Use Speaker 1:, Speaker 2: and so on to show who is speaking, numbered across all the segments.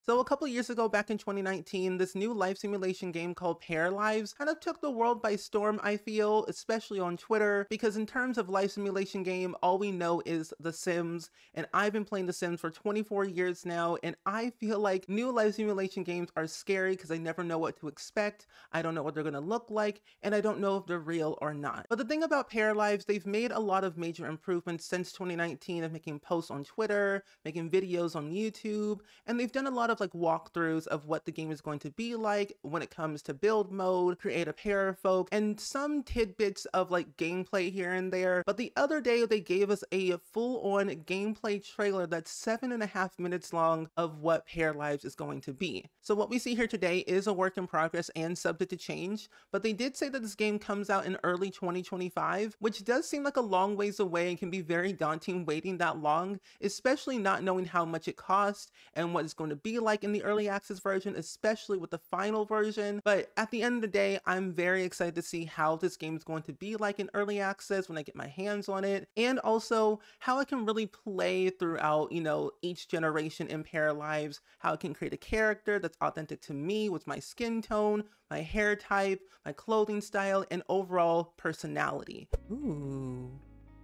Speaker 1: So a couple years ago, back in 2019, this new life simulation game called Paralives kind of took the world by storm, I feel, especially on Twitter, because in terms of life simulation game, all we know is The Sims, and I've been playing The Sims for 24 years now, and I feel like new life simulation games are scary because I never know what to expect, I don't know what they're going to look like, and I don't know if they're real or not. But the thing about Paralives, they've made a lot of major improvements since 2019 of making posts on Twitter, making videos on YouTube, and they've done a lot of like walkthroughs of what the game is going to be like when it comes to build mode, create a pair of folk, and some tidbits of like gameplay here and there. But the other day they gave us a full-on gameplay trailer that's 7.5 minutes long of what Paralives is going to be. So what we see here today is a work in progress and subject to change, but they did say that this game comes out in early 2025, which does seem like a long ways away and can be very daunting waiting that long, especially not knowing how much it costs and what it's going to be like in the early access version, especially with the final version. But at the end of the day, I'm very excited to see how this game is going to be like in early access when I get my hands on it, and also how I can really play throughout, each generation in Paralives, how I can create a character that's authentic to me with my skin tone, my hair type, my clothing style, and overall personality. Ooh.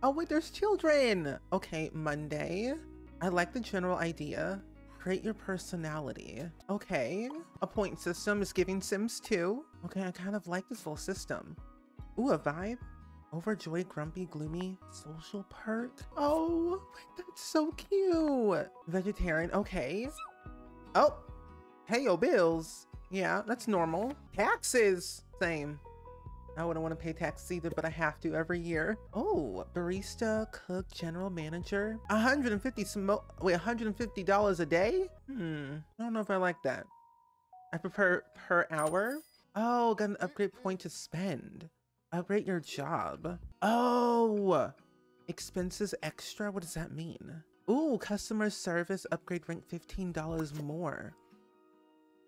Speaker 1: Oh wait, there's children! Okay, Monday. I like the general idea. Create your personality. Okay. A point system is giving Sims 2. Okay, I kind of like this little system. Ooh, a vibe. Overjoyed, grumpy, gloomy, social perk. Oh, that's so cute. Vegetarian, okay. Oh, hey, yo, bills. Yeah, that's normal. Taxes, same. I wouldn't want to pay taxes either, but I have to every year. Oh, barista, cook, general manager. $150 a day? I don't know if I like that. I prefer per hour. Oh, got an upgrade point to spend. Upgrade your job. Oh, expenses extra. What does that mean? Ooh, customer service upgrade rank $15 more.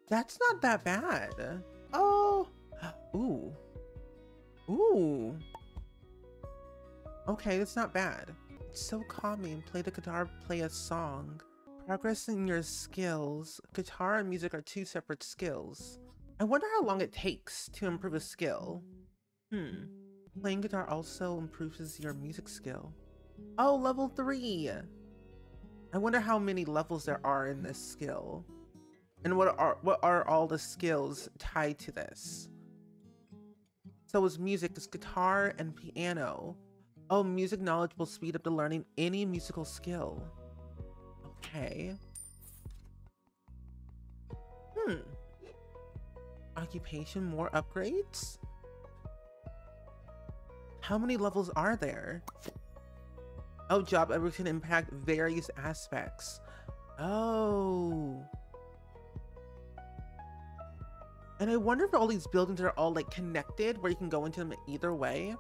Speaker 1: That's not that bad. Oh, ooh. Ooh. Okay, that's not bad. It's so calming. Play the guitar, play a song. Progress in your skills. Guitar and music are two separate skills. I wonder how long it takes to improve a skill. Playing guitar also improves your music skill. Oh, level 3. I wonder how many levels there are in this skill. And what are all the skills tied to this? So is music, is guitar and piano. Oh, music knowledge will speed up the learning any musical skill. Okay. Occupation, more upgrades? How many levels are there? Oh, job upgrades can impact various aspects. Oh. And I wonder if all these buildings are all like connected where you can go into them either way.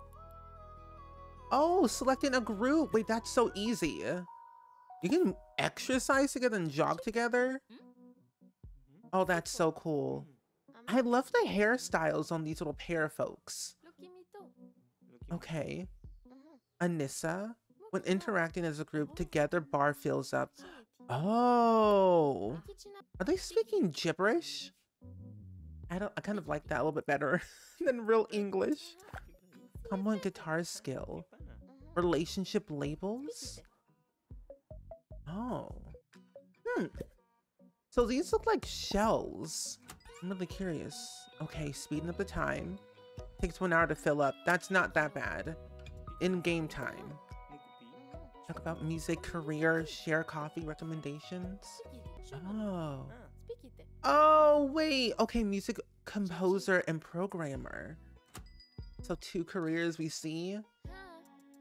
Speaker 1: Oh, selecting a group. Wait, that's so easy. You can exercise together and jog together. Oh, that's so cool. I love the hairstyles on these little pair folks. Okay. Anissa. When interacting as a group, together bar fills up. Oh. Are they speaking gibberish? I kind of like that a little bit better than real English. Common guitar skill. Relationship labels? Oh. So these look like shells. I'm really curious. Okay, speeding up the time. Takes 1 hour to fill up. That's not that bad. In game time. Talk about music, career, share coffee, recommendations. Oh. Oh, wait. Okay, music composer and programmer. So 2 careers we see.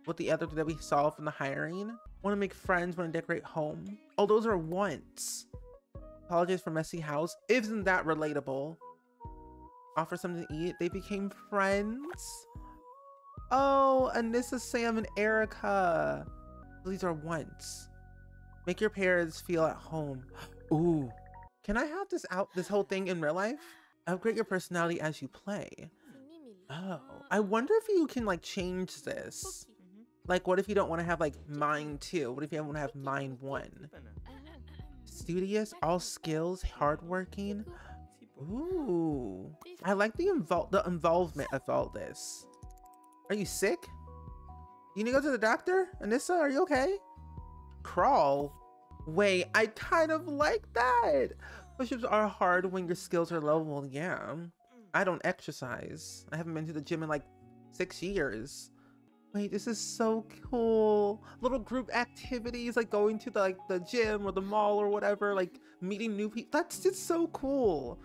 Speaker 1: What the other that we saw from the hiring. Want to make friends, want to decorate home. Oh, those are wants. Apologize for messy house. Isn't that relatable? Offer something to eat. They became friends. Oh, Anissa, Sam, and Erica. These are wants. Make your parents feel at home. Ooh. Can I have this whole thing in real life? Upgrade your personality as you play. Oh, I wonder if you can like change this. Like, what if you don't want to have like mine 2? What if you want to have mine 1? studious, all skills, hardworking. Ooh, I like the involvement of all this. Are you sick? You need to go to the doctor? Anissa, are you okay? Crawl. Wait, I kind of like that. Push-ups are hard when your skills are low. Well, yeah. I don't exercise. I haven't been to the gym in like 6 years. Wait, this is so cool. Little group activities like going to the gym or the mall or whatever, like meeting new people. That's just so cool.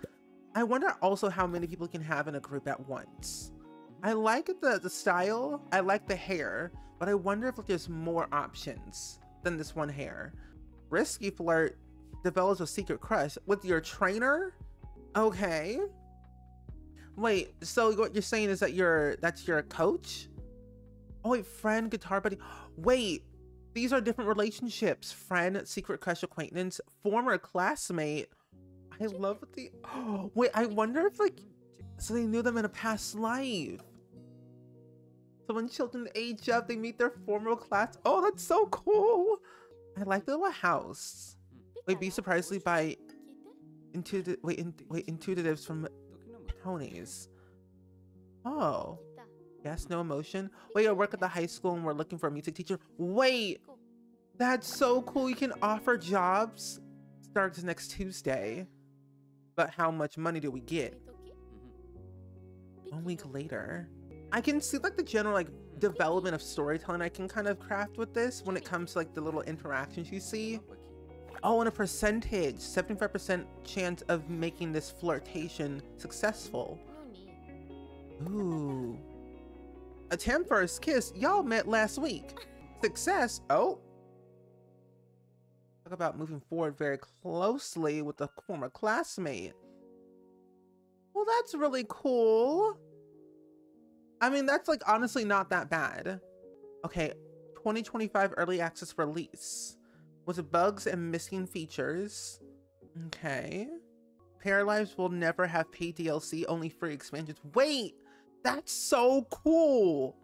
Speaker 1: I wonder also how many people can have in a group at once. I like the style, I like the hair, but I wonder if there's more options than this one hair. Risky flirt develops a secret crush with your trainer? Okay. Wait, so what you're saying is that that's your coach? Oh wait, friend, guitar buddy. Wait, these are different relationships. Friend, secret crush, acquaintance, former classmate. I love the, oh, wait, I wonder if so they knew them in a past life. So when children age up, they meet their former class. Oh, that's so cool. I like the little house. Wait, be surprised by intuitives from ponies. Oh, yes, no emotion. Wait, I work at the high school and we're looking for a music teacher. Wait, that's so cool. You can offer jobs. Starts next Tuesday. But how much money do we get? 1 week later. I can see the general development of storytelling I can kind of craft with this when it comes to the little interactions you see. Oh, and a percentage, 75% chance of making this flirtation successful. Ooh. Attempt first kiss, y'all met last week. Success, oh. Talk about moving forward very closely with a former classmate. Well, that's really cool. I mean, that's honestly not that bad. Okay, 2025 early access release with bugs and missing features. Okay. Paralives will never have paid DLC, only free expansions. Wait, that's so cool.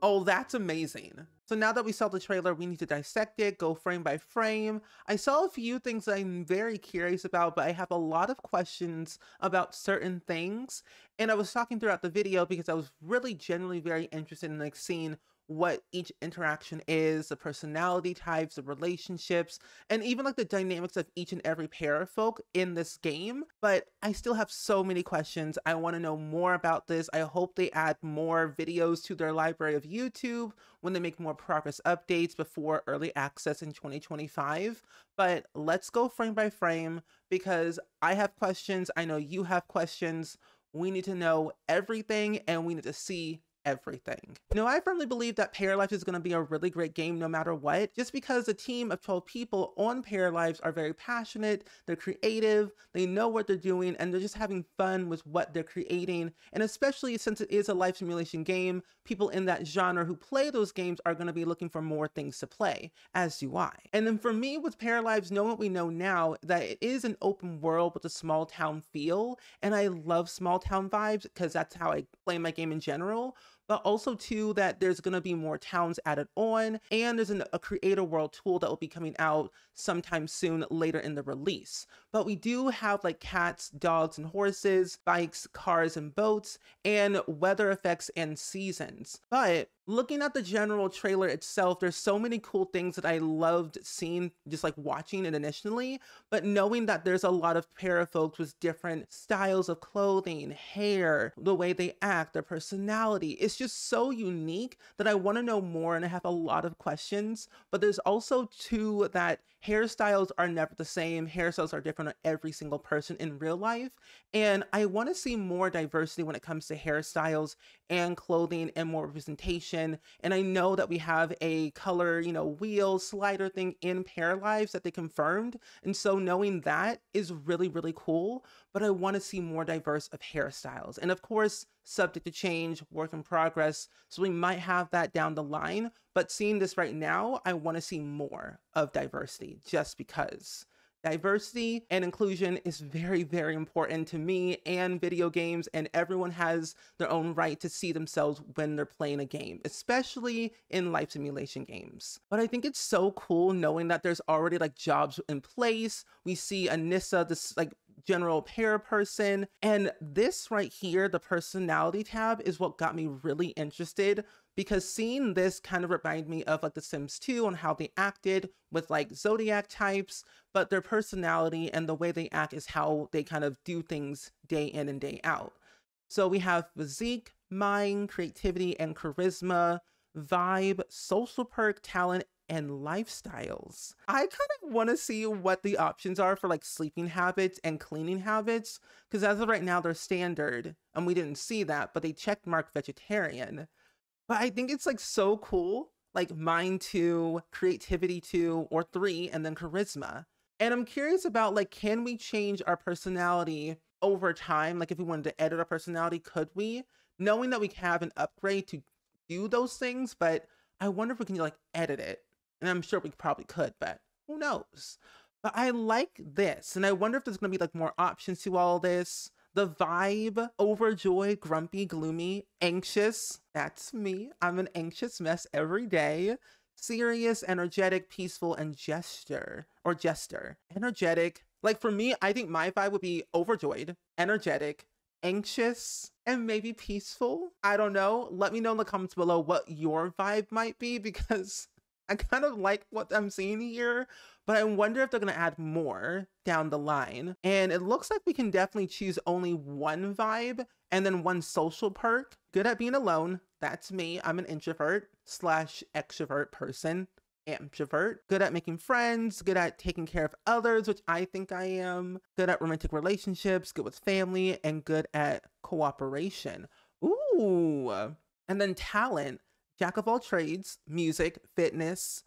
Speaker 1: Oh, that's amazing. So now that we saw the trailer, we need to dissect it, go frame by frame. I saw a few things that I'm very curious about, but I have a lot of questions about certain things. And I was talking throughout the video because I was really genuinely very interested in seeing what each interaction is, the personality types, the relationships, and even the dynamics of each and every pair of folk in this game. But I still have so many questions. I want to know more about this. I hope they add more videos to their library of YouTube when they make more progress updates before early access in 2025. But let's go frame by frame because I have questions. I know you have questions. We need to know everything and we need to see everything. I firmly believe that Paralives is going to be a really great game no matter what, just because the team of 12 people on Paralives are very passionate, they're creative, they know what they're doing, and they're just having fun with what they're creating. And especially since it is a life simulation game, people in that genre who play those games are going to be looking for more things to play, as do I. And then for me with Paralives, knowing what we know now, that it is an open world with a small town feel, and I love small town vibes because that's how I play my game in general. But also too that there's going to be more towns added on, and there's a creator world tool that will be coming out sometime soon later in the release. But we do have cats, dogs, and horses, bikes, cars, and boats, and weather effects and seasons. But looking at the general trailer itself, there's so many cool things that I loved seeing, just watching it initially, but knowing that there's a lot of pair of folks with different styles of clothing, hair, the way they act, their personality, it's just so unique that I want to know more, and I have a lot of questions. But there's also too that hairstyles are never the same. Hairstyles are different on every single person in real life, and I want to see more diversity when it comes to hairstyles and clothing and more representation. And I know that we have a color, wheel slider thing in Paralives that they confirmed, and so knowing that is really, really cool. But I want to see more diverse of hairstyles, and of course subject to change, work in progress, so we might have that down the line. But seeing this right now, I want to see more of diversity just because Diversity and inclusion is very, very important to me and video games, and everyone has their own right to see themselves when they're playing a game, especially in life simulation games. But I think it's so cool knowing that there's already like jobs in place. We see Anissa, this like general pair person, and this right here, the personality tab, is what got me really interested, because seeing this kind of reminded me of like The Sims 2 on how they acted with like zodiac types, but their personality and the way they act is how they kind of do things day in and day out. So we have physique, mind, creativity, and charisma, vibe, social perk, talent, and lifestyles. I kind of want to see what the options are for like sleeping habits and cleaning habits, because as of right now, they're standard, and we didn't see that, but they checked mark vegetarian. But I think it's like so cool, like mind 2, creativity 2, or 3, and then charisma. And I'm curious about like, can we change our personality over time? Like if we wanted to edit our personality, could we? Knowing that we have an upgrade to do those things, but I wonder if we can like edit it. And I'm sure we probably could, but who knows? But I like this, and I wonder if there's gonna be like more options to all this. The vibe, overjoyed, grumpy, gloomy, anxious. That's me. I'm an anxious mess every day. Serious, energetic, peaceful, and jester. Energetic. Like for me, I think my vibe would be overjoyed, energetic, anxious, and maybe peaceful. I don't know. Let me know in the comments below what your vibe might be, because I kind of like what I'm seeing here, but I wonder if they're going to add more down the line. And it looks like we can definitely choose only one vibe and then one social perk. Good at being alone. That's me. I'm an introvert slash extrovert person. Ambivert. Good at making friends. Good at taking care of others, which I think I am. Good at romantic relationships. Good with family. And good at cooperation. Ooh. And then talent. Jack of all trades, music, fitness,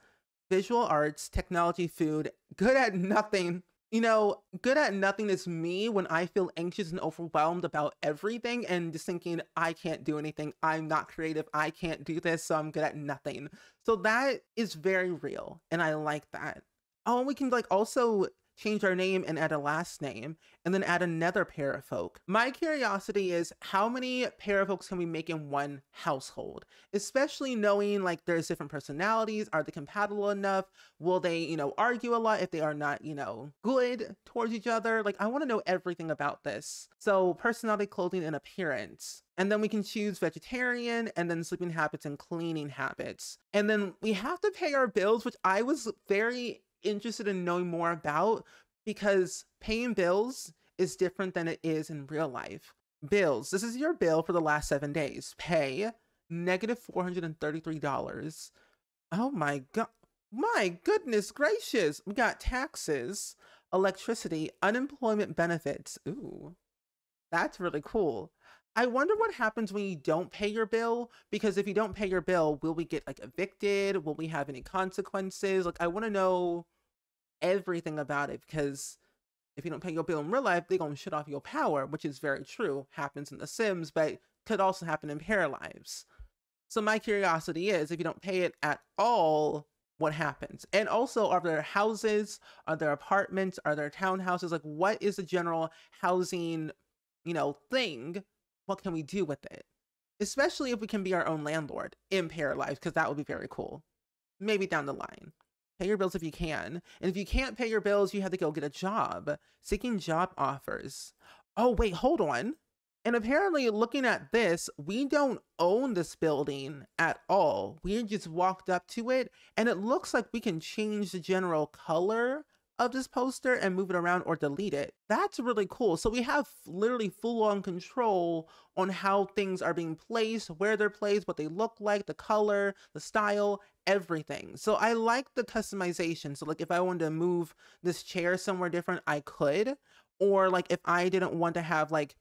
Speaker 1: visual arts, technology, food, good at nothing. You know, good at nothing is me when I feel anxious and overwhelmed about everything and just thinking, I can't do anything. I'm not creative. I can't do this, so I'm good at nothing. So that is very real, and I like that. Oh, and we can like also change our name and add a last name, and then add another pair of folk. My curiosity is, how many pair of folks can we make in one household? Especially knowing like there's different personalities. Are they compatible enough? Will they, you know, argue a lot if they are not, you know, good towards each other? Like I want to know everything about this. So personality, clothing, and appearance. And then we can choose vegetarian, and then sleeping habits and cleaning habits. And then we have to pay our bills, which I was very interested in knowing more about, because paying bills is different than it is in real life. Bills. This is your bill for the last 7 days. Pay negative $433. Oh my god. My goodness gracious. We got taxes, electricity, unemployment benefits. Ooh, that's really cool. I wonder what happens when you don't pay your bill, because if you don't pay your bill, will we get like evicted? Will we have any consequences? Like I want to know everything about it, because if you don't pay your bill in real life, they're gonna shut off your power, which is very true. Happens in The Sims, but could also happen in Paralives. So my curiosity is, if you don't pay it at all, what happens? And also, are there houses? Are there apartments? Are there townhouses? Like what is the general housing, you know, thing? What can we do with it? Especially if we can be our own landlord in Paralives, because that would be very cool. Maybe down the line. Pay your bills if you can. And if you can't pay your bills, you have to go get a job. Seeking job offers. Oh, wait, hold on. And apparently, looking at this, we don't own this building at all. We just walked up to it, and it looks like we can change the general color of this poster and move it around or delete it. That's really cool. So we have literally full-on control on how things are being placed, where they're placed, what they look like, the color, the style, everything. So I like the customization. So like if I wanted to move this chair somewhere different, I could. Or like if I didn't want to have like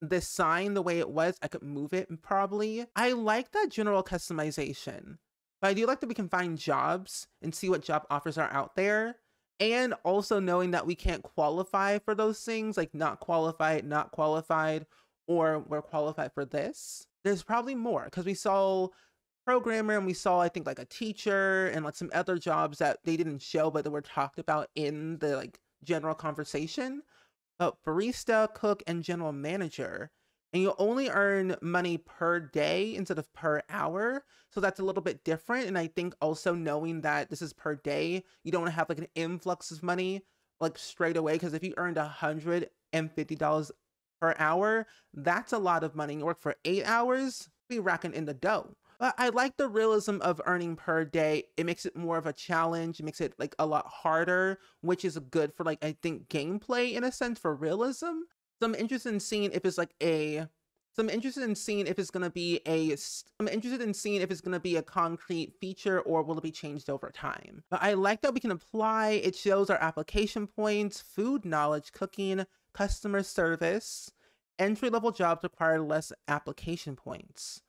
Speaker 1: this sign the way it was, I could move it probably. I like that general customization. But I do like that we can find jobs and see what job offers are out there. And also knowing that we can't qualify for those things, like not qualified, or we're qualified for this. There's probably more, because we saw programmer and we saw, I think, like a teacher and like some other jobs that they didn't show, but that were talked about in the like general conversation, but barista, cook, and general manager. And you'll only earn money per day instead of per hour. So that's a little bit different. And I think also knowing that this is per day, you don't want to have like an influx of money like straight away. Because if you earned $150 per hour, that's a lot of money. You work for 8 hours, be racking in the dough. But I like the realism of earning per day. It makes it more of a challenge. It makes it like a lot harder, which is good for like, I think, gameplay in a sense for realism. So I'm interested in seeing if it's like a so I'm interested in seeing if it's gonna be a concrete feature or will it be changed over time. But I like that we can apply. It shows our application points, food knowledge, cooking, customer service. Entry-level jobs require less application points.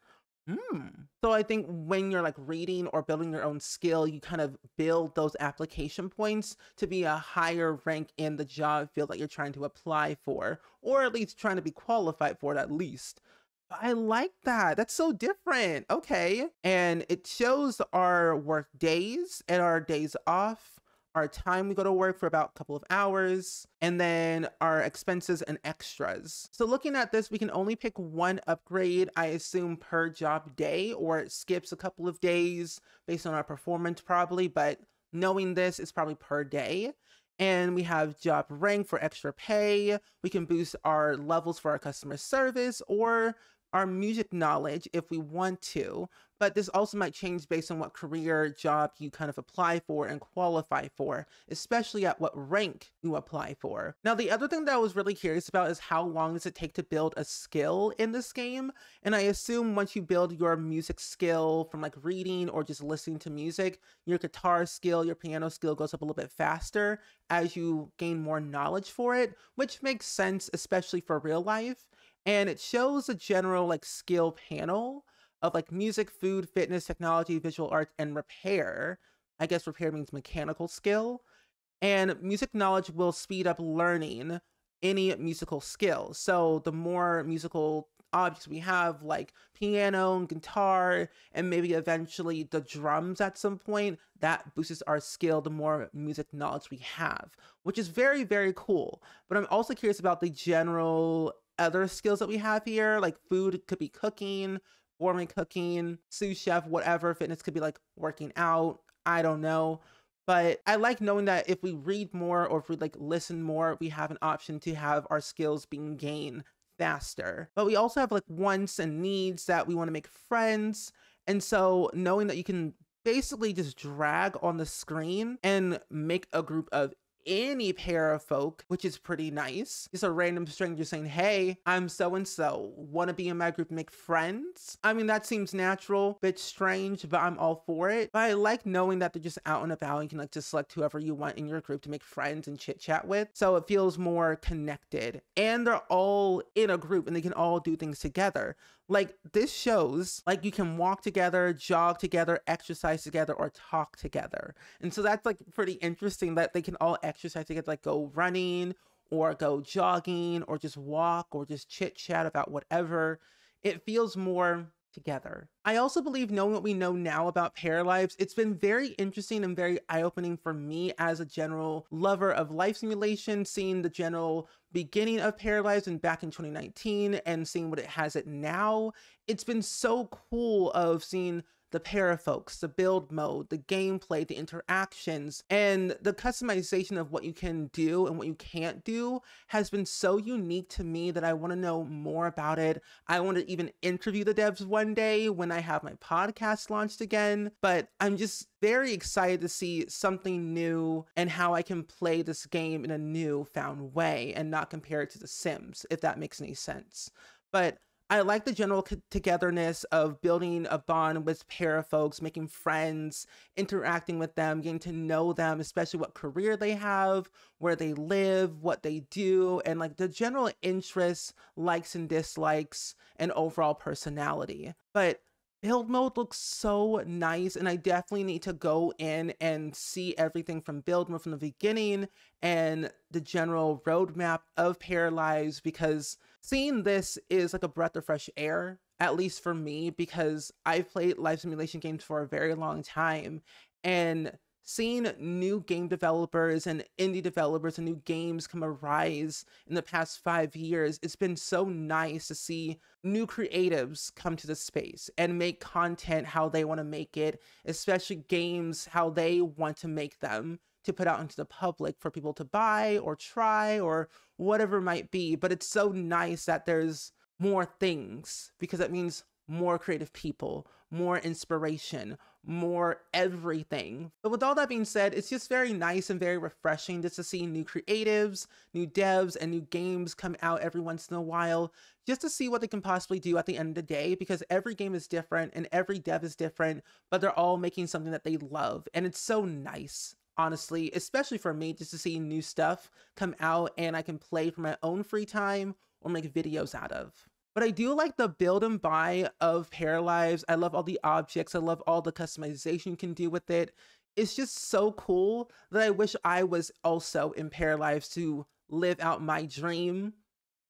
Speaker 1: So I think when you're like reading or building your own skill, you kind of build those application points to be a higher rank in the job field that you're trying to apply for, or at least trying to be qualified for it at least. I like that. That's so different. Okay. And it shows our work days and our days off, our time we go to work for about a couple of hours, and then our expenses and extras. So looking at this, we can only pick one upgrade, I assume, per job day, or it skips a couple of days based on our performance probably, but knowing this, it's probably per day. And we have job rank for extra pay. We can boost our levels for our customer service or our music knowledge if we want to, but this also might change based on what career job you kind of apply for and qualify for, especially at what rank you apply for. Now, the other thing that I was really curious about is how long does it take to build a skill in this game? And I assume once you build your music skill from like reading or just listening to music, your guitar skill, your piano skill goes up a little bit faster as you gain more knowledge for it, which makes sense, especially for real life. And it shows a general like skill panel of like music, food, fitness, technology, visual arts, and repair. I guess repair means mechanical skill. And music knowledge will speed up learning any musical skill. So the more musical objects we have, like piano and guitar, and maybe eventually the drums at some point, that boosts our skill the more music knowledge we have, which is very, very cool. But I'm also curious about the general other skills that we have here, like food could be cooking, gourmet cooking, sous chef, whatever. Fitness could be like working out. I don't know. But I like knowing that if we read more or if we like listen more, we have an option to have our skills being gained faster. But we also have like wants and needs that we want to make friends. And so knowing that you can basically just drag on the screen and make a group of any pair of folk, which is pretty nice. Just a random stranger saying, hey, I'm so-and-so, want to be in my group and make friends? I mean, that seems natural, bit strange, but I'm all for it. But I like knowing that they're just out and about and you can like just select whoever you want in your group to make friends and chit chat with. So it feels more connected and they're all in a group and they can all do things together. Like this shows like you can walk together, jog together, exercise together, or talk together. And so that's like pretty interesting that they can all exercise together, like go running or go jogging or just walk or just chit chat about whatever. It feels more together. I also believe, knowing what we know now about Paralives, it's been very interesting and very eye-opening for me as a general lover of life simulation, seeing the general beginning of Paralives and back in 2019 and seeing what it has it now. It's been so cool of seeing the parafolks, the build mode, the gameplay, the interactions, and the customization of what you can do and what you can't do has been so unique to me that I want to know more about it. I want to even interview the devs one day when I have my podcast launched again, but I'm just very excited to see something new and how I can play this game in a new found way and not compare it to The Sims, if that makes any sense. But I like the general togetherness of building a bond with para folks, making friends, interacting with them, getting to know them, especially what career they have, where they live, what they do, and like the general interests, likes and dislikes, and overall personality. But build mode looks so nice, and I definitely need to go in and see everything from build mode from the beginning and the general roadmap of Paralives, because seeing this is like a breath of fresh air, at least for me, because I've played life simulation games for a very long time, and seeing new game developers and indie developers and new games come arise in the past 5 years, it's been so nice to see new creatives come to the space and make content how they want to make it, especially games how they want to make them to put out into the public for people to buy or try or whatever it might be. But it's so nice that there's more things, because that means more creative people, more inspiration, more everything. But with all that being said, it's just very nice and very refreshing just to see new creatives, new devs, and new games come out every once in a while, just to see what they can possibly do at the end of the day, because every game is different and every dev is different, but they're all making something that they love. And it's so nice, honestly, especially for me, just to see new stuff come out and I can play for my own free time or make videos out of. But I do like the build and buy of Paralives. I love all the objects. I love all the customization you can do with it. It's just so cool that I wish I was also in Paralives to live out my dream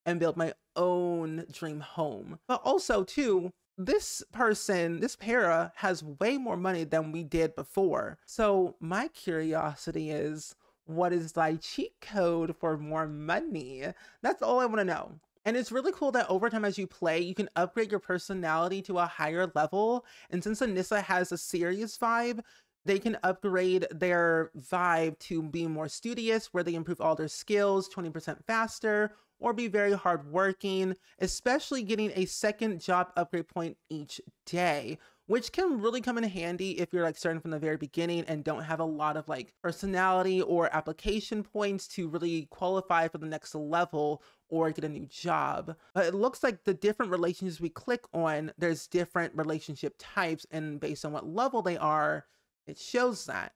Speaker 1: and build my own dream home. But also too, this para has way more money than we did before. So my curiosity is, what is thy cheat code for more money? That's all I want to know. And it's really cool that over time as you play, you can upgrade your personality to a higher level. And since Anissa has a serious vibe, they can upgrade their vibe to be more studious, where they improve all their skills 20% faster, or be very hardworking, especially getting a second job upgrade point each day, which can really come in handy if you're like starting from the very beginning and don't have a lot of like personality or application points to really qualify for the next level or get a new job. But it looks like the different relationships we click on, there's different relationship types, and based on what level they are, it shows that.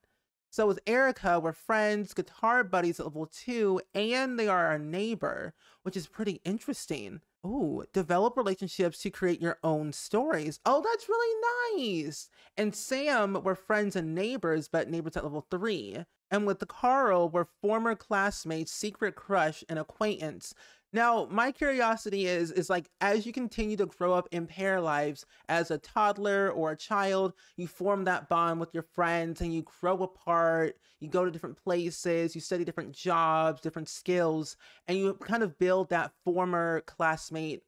Speaker 1: So with Erica, we're friends, guitar buddies at level 2, and they are our neighbor, which is pretty interesting. Ooh, develop relationships to create your own stories. Oh, that's really nice. And Sam, we're friends and neighbors, but neighbors at level 3. And with Carl, we're former classmates, secret crush, and acquaintance. Now, my curiosity is like, as you continue to grow up in Paralives as a toddler or a child, you form that bond with your friends and you grow apart, you go to different places, you study different jobs, different skills, and you kind of build that former classmate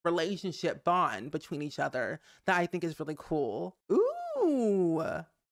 Speaker 1: relationship bond between each other that I think is really cool. Ooh.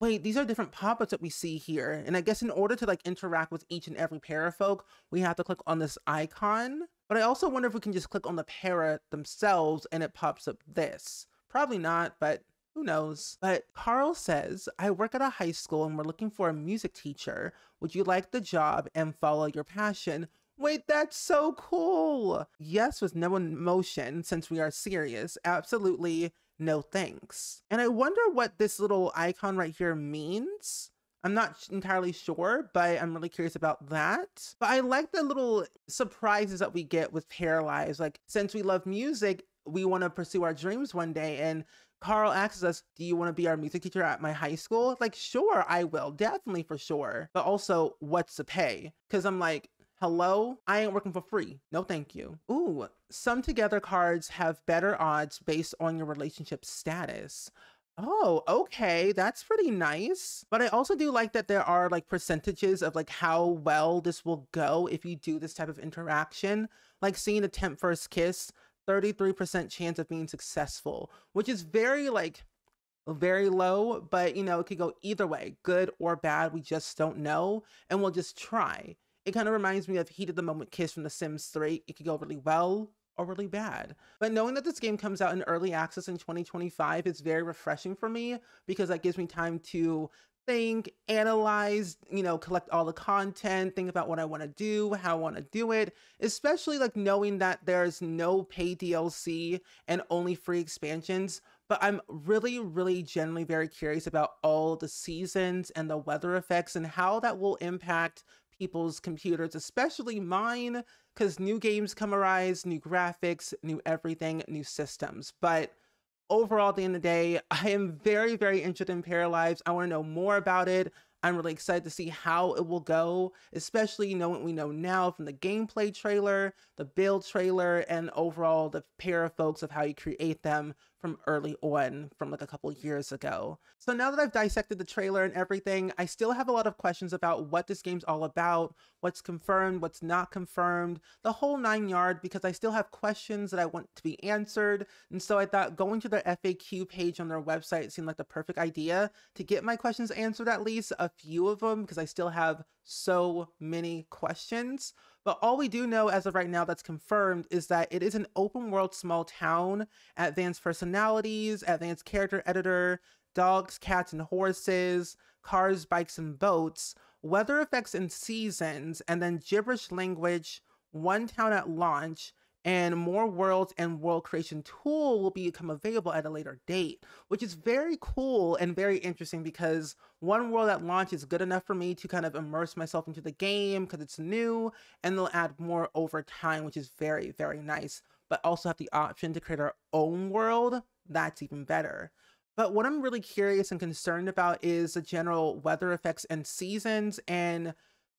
Speaker 1: Wait, these are different pop-ups that we see here. And I guess in order to like interact with each and every para folk, we have to click on this icon. But I also wonder if we can just click on the para themselves and it pops up this. Probably not, but who knows? But Carl says, I work at a high school and we're looking for a music teacher. Would you like the job and follow your passion? Wait, that's so cool. Yes, with no emotion, since we are serious. Absolutely no thanks. And I wonder what this little icon right here means. I'm not entirely sure, but I'm really curious about that. But I like the little surprises that we get with Paralives. Like, since we love music, we want to pursue our dreams one day. And Carl asks us, do you want to be our music teacher at my high school? Like, sure, I will. Definitely for sure. But also, what's the pay? Because I'm like, hello? I ain't working for free. No, thank you. Ooh, some together cards have better odds based on your relationship status. Oh, okay, that's pretty nice. But I also do like that there are like percentages of like how well this will go if you do this type of interaction. Like seeing a temp first kiss, 33% chance of being successful, which is very like very low, but you know, it could go either way, good or bad. We just don't know, and we'll just try. It kind of reminds me of Heat of the Moment Kiss from The Sims 3. It could go really well or really bad. But knowing that this game comes out in early access in 2025 is very refreshing for me, because that gives me time to think, analyze, you know, collect all the content, think about what I want to do, how I want to do it, especially like knowing that there's no paid DLC and only free expansions. But I'm really genuinely very curious about all the seasons and the weather effects and how that will impact people's computers, especially mine, because new games come arise, new graphics, new everything, new systems. But overall, at the end of the day, I am very interested in Paralives. I want to know more about it. I'm really excited to see how it will go, especially knowing what we know now from the gameplay trailer, the build trailer, and overall the para folks of how you create them from early on, from like a couple years ago. So now that I've dissected the trailer and everything, I still have a lot of questions about what this game's all about, what's confirmed, what's not confirmed, the whole 9 yards, because I still have questions that I want to be answered. And so I thought going to their FAQ page on their website seemed like the perfect idea to get my questions answered, at least a few of them, because I still have so many questions. But all we do know as of right now that's confirmed is that it is an open world small town, advanced personalities, advanced character editor, dogs, cats, and horses, cars, bikes, and boats, weather effects and seasons, and then gibberish language, one town at launch, and more worlds and world creation tool will become available at a later date, which is very cool and very interesting because one world at launch is good enough for me to kind of immerse myself into the game because it's new, and they'll add more over time, which is very, very nice. But also have the option to create our own world. That's even better. But what I'm really curious and concerned about is the general weather effects and seasons, and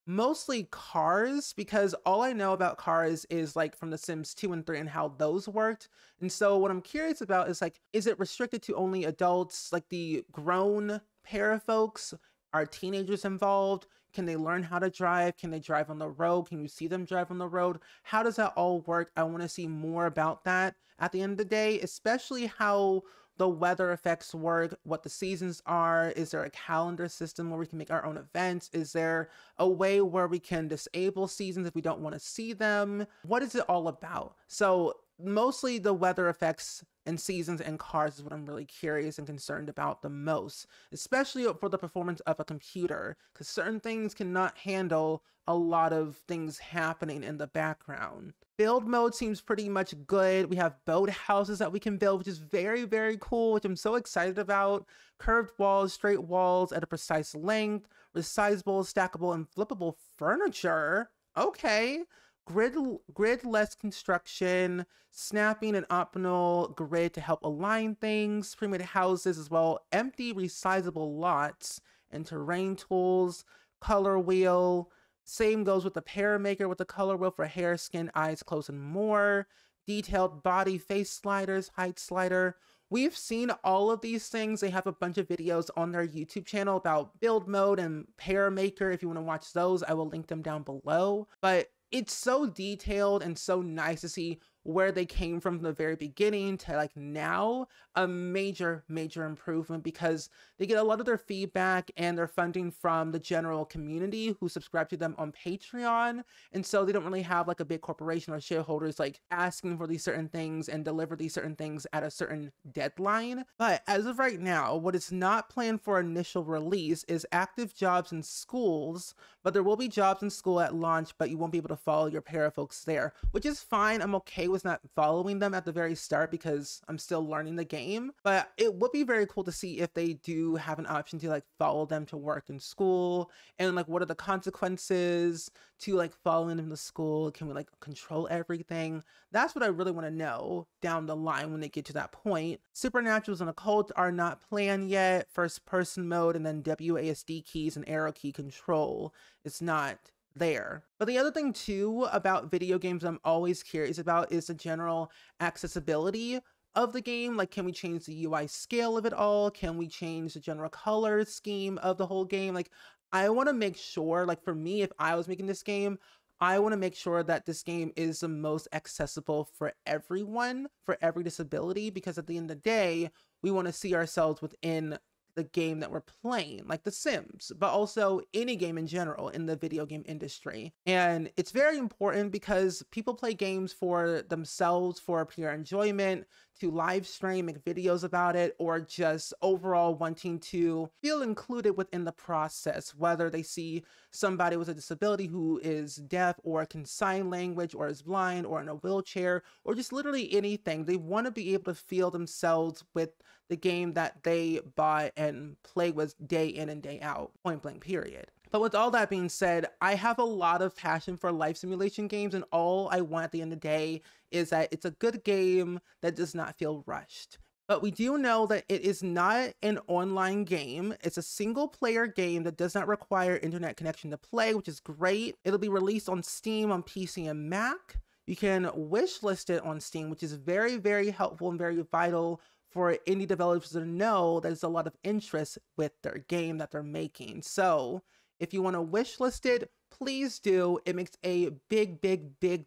Speaker 1: mostly cars, because all I know about cars is like from the Sims 2 and 3 and how those worked. And so what I'm curious about is like, is it restricted to only adults, like the grown pair of folks? Are teenagers involved? Can they learn how to drive? Can they drive on the road? Can you see them drive on the road? How does that all work? I want to see more about that at the end of the day, especially how the weather effects work, what the seasons are. Is there a calendar system where we can make our own events? Is there a way where we can disable seasons if we don't want to see them? What is it all about? So mostly the weather effects and seasons and cars is what I'm really curious and concerned about the most, especially for the performance of a computer, because certain things cannot handle a lot of things happening in the background. Build mode seems pretty much good. We have boat houses that we can build, which is very, very cool, which I'm so excited about. Curved walls, straight walls at a precise length, resizable, stackable, and flippable furniture. Okay. Grid-less construction, snapping and optional grid to help align things, pre-made houses as well, empty resizable lots, and terrain tools, color wheel. Same goes with the paramaker with the color wheel for hair, skin, eyes, clothes, and more. Detailed body, face sliders, height slider. We've seen all of these things. They have a bunch of videos on their YouTube channel about build mode and paramaker. If you want to watch those, I will link them down below. But it's so detailed and so nice to see where they came from the very beginning to like now. A major improvement, because they get a lot of their feedback and their funding from the general community who subscribe to them on Patreon, and so they don't really have like a big corporation or shareholders like asking for these certain things and deliver these certain things at a certain deadline. But as of right now, what is not planned for initial release is active jobs in schools, but there will be jobs in school at launch, but you won't be able to follow your para folks there, which is fine. I'm okay with not following them at the very start because I'm still learning the game. But it would be very cool to see if they do have an option to like follow them to work in school, and like what are the consequences to like following them to school. Can we like control everything? That's what I really want to know down the line when they get to that point. Supernaturals and occult are not planned yet. First person mode and then WASD keys and arrow key control is not there. But the other thing too about video games I'm always curious about is the general accessibility of the game. Like, can we change the UI scale of it all? Can we change the general color scheme of the whole game? Like, I want to make sure, like for me, if I was making this game, I want to make sure that this game is the most accessible for everyone, for every disability, because at the end of the day, we want to see ourselves within the game that we're playing, like The Sims, but also any game in general in the video game industry. And it's very important because people play games for themselves, for pure enjoyment, to live stream, make videos about it, or just overall wanting to feel included within the process, whether they see somebody with a disability who is deaf or can sign language or is blind or in a wheelchair or just literally anything. They want to be able to feel themselves with the game that they buy and play with day in and day out, point blank period. But with all that being said, I have a lot of passion for life simulation games, and all I want at the end of the day is that it's a good game that does not feel rushed. But we do know that it is not an online game. It's a single player game that does not require internet connection to play, which is great. It'll be released on Steam, on PC, and Mac. You can wishlist it on Steam, which is very, very helpful and very vital for indie developers to know there's a lot of interest with their game that they're making. So if you want to wishlist it, please do. It makes a big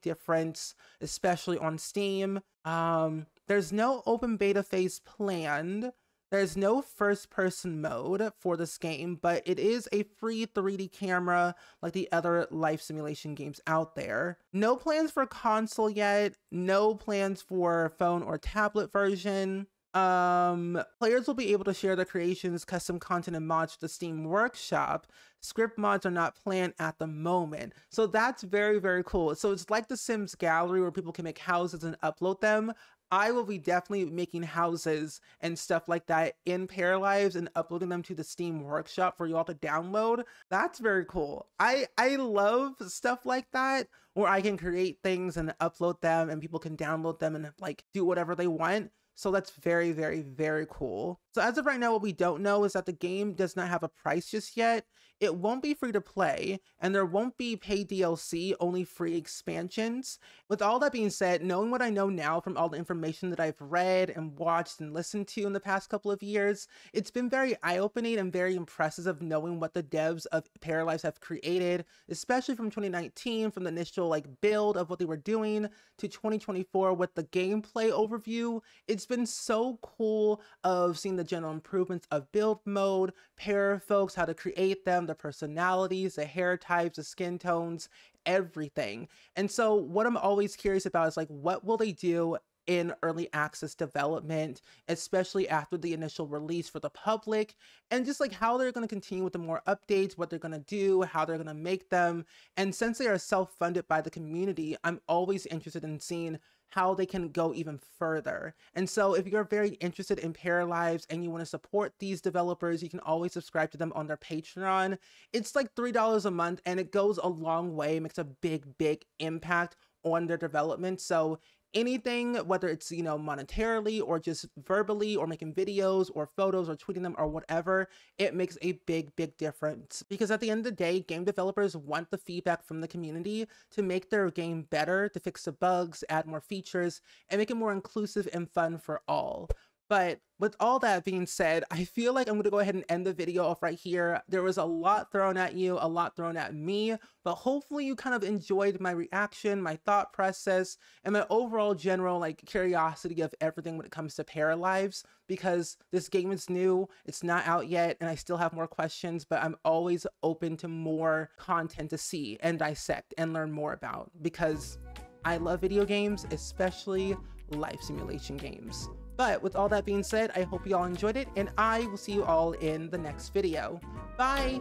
Speaker 1: difference, especially on Steam. There's no open beta phase planned. There's no first-person mode for this game, but it is a free 3D camera like the other life simulation games out there. No plans for console yet. No plans for phone or tablet version. Players will be able to share their creations, custom content, and mods to the Steam Workshop. Script mods are not planned at the moment. So that's very cool. So it's like the Sims Gallery where people can make houses and upload them. I will be definitely making houses and stuff like that in Paralives and uploading them to the Steam Workshop for you all to download. That's very cool. I love stuff like that where I can create things and upload them and people can download them and like do whatever they want. So that's very cool. So as of right now, what we don't know is that the game does not have a price just yet. It won't be free to play, and there won't be paid DLC, only free expansions. With all that being said, knowing what I know now from all the information that I've read and watched and listened to in the past couple of years, it's been very eye-opening and very impressive of knowing what the devs of Paralives have created, especially from 2019, from the initial like build of what they were doing to 2024 with the gameplay overview. It's been so cool of seeing the general improvements of build mode, para folks, how to create them, the personalities, the hair types, the skin tones, everything. And so what I'm always curious about is like, what will they do in early access development, especially after the initial release for the public, and just like how they're going to continue with the more updates, what they're going to do, how they're going to make them. And since they are self-funded by the community, I'm always interested in seeing how they can go even further. And so if you're very interested in Paralives and you want to support these developers, you can always subscribe to them on their Patreon. It's like $3 a month and it goes a long way, makes a big impact on their development. So anything, whether it's, you know, monetarily or just verbally or making videos or photos or tweeting them or whatever, it makes a big difference. Because at the end of the day, game developers want the feedback from the community to make their game better, to fix the bugs, add more features, and make it more inclusive and fun for all. But with all that being said, I feel like I'm going to go ahead and end the video off right here. There was a lot thrown at you, a lot thrown at me, but hopefully you kind of enjoyed my reaction, my thought process, and my overall general like curiosity of everything when it comes to Paralives, because this game is new, it's not out yet, and I still have more questions, but I'm always open to more content to see and dissect and learn more about, because I love video games, especially life simulation games. But with all that being said, I hope you all enjoyed it, and I will see you all in the next video. Bye!